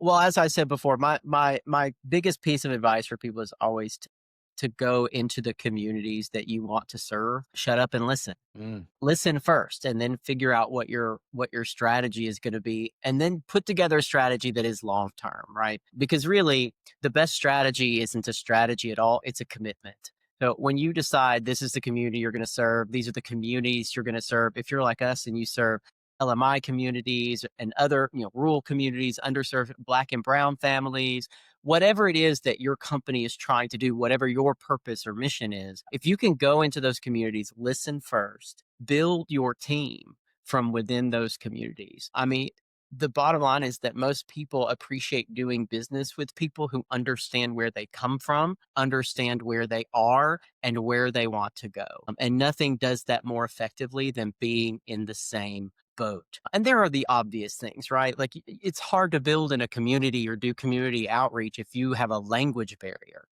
Well, as I said before, my biggest piece of advice for people is always to go into the communities that you want to serve. Shut up and listen. Mm. Listen first, and then figure out what your strategy is going to be, and then put together a strategy that is long term, right? Because really, the best strategy isn't a strategy at all; it's a commitment. So when you decide this is the community you're going to serve, these are the communities you're going to serve. If you're like us and you serve LMI communities and other, rural communities, underserved Black and Brown families, whatever it is that your company is trying to do, whatever your purpose or mission is, if you can go into those communities, listen first, build your team from within those communities. I mean, the bottom line is that most people appreciate doing business with people who understand where they come from, understand where they are, and where they want to go. And nothing does that more effectively than being in the same boat. And there are the obvious things, right? Like it's hard to build in a community or do community outreach if you have a language barrier.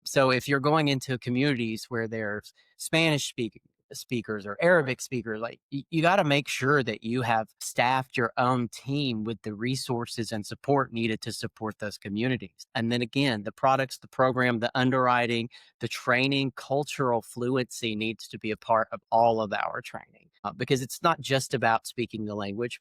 So if you're going into communities where there's speakers or Arabic speakers, like you got to make sure that you have staffed your own team with the resources and support needed to support those communities. And then again, the products, the program, the underwriting, the training, cultural fluency needs to be a part of all of our training because it's not just about speaking the language.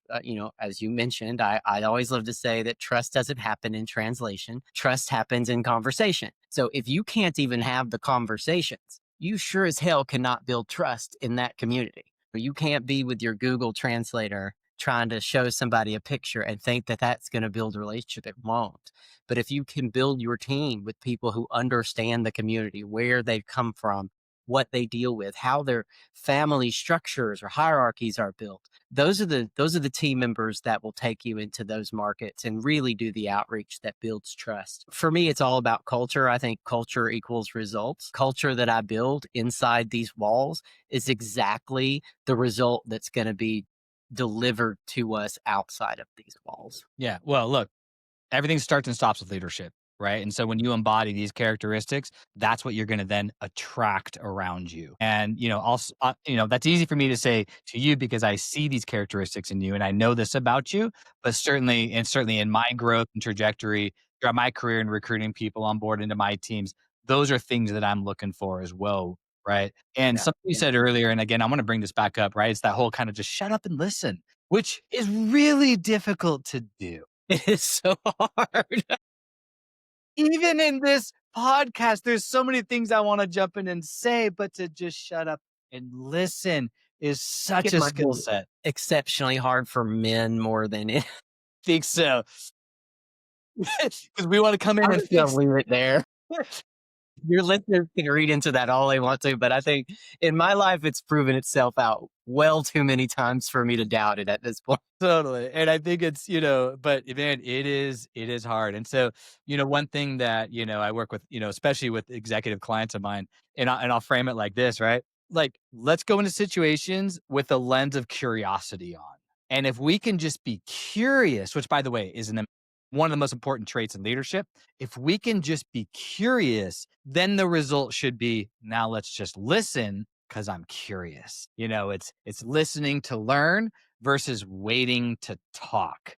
As you mentioned, I always love to say that trust doesn't happen in translation. Trust happens in conversation. So if you can't even have the conversations, you sure as hell cannot build trust in that community. You can't be with your Google translator trying to show somebody a picture and think that that's going to build a relationship. It won't. But if you can build your team with people who understand the community, where they've come from, what they deal with, how their family structures or hierarchies are built, those are the team members that will take you into those markets and really do the outreach that builds trust. For me, it's all about culture. I think culture equals results. Culture that I build inside these walls is exactly the result that's going to be delivered to us outside of these walls. Yeah. Well, look, everything starts and stops with leadership, right? And so when you embody these characteristics, that's what you're going to then attract around you. And also, that's easy for me to say to you because I see these characteristics in you, and I know this about you. But certainly in my growth and trajectory throughout my career in recruiting people on board into my teams, those are things that I'm looking for as well, right? And Yeah. something you Yeah. said earlier, and again, I want to bring this back up, right? It's that whole kind of just shut up and listen, which is really difficult to do. It is so hard. Even in this podcast, there's so many things I wanna jump in and say, but to just shut up and listen is such It a might skill be set. exceptionally hard for men more than it. Think so. Because we wanna come in I'm and just gonna fix. leave it there. Your listeners can read into that all they want to, but I think in my life, it's proven itself out well too many times for me to doubt it at this point. Totally, and I think it's, but man, it is hard, and so, one thing that, I work with, especially with executive clients of mine, and I'll frame it like this, right? Like, let's go into situations with a lens of curiosity on, and if we can just be curious, which by the way is one of the most important traits in leadership, if we can just be curious, then the result should be, now let's just listen because I'm curious. It's listening to learn versus waiting to talk.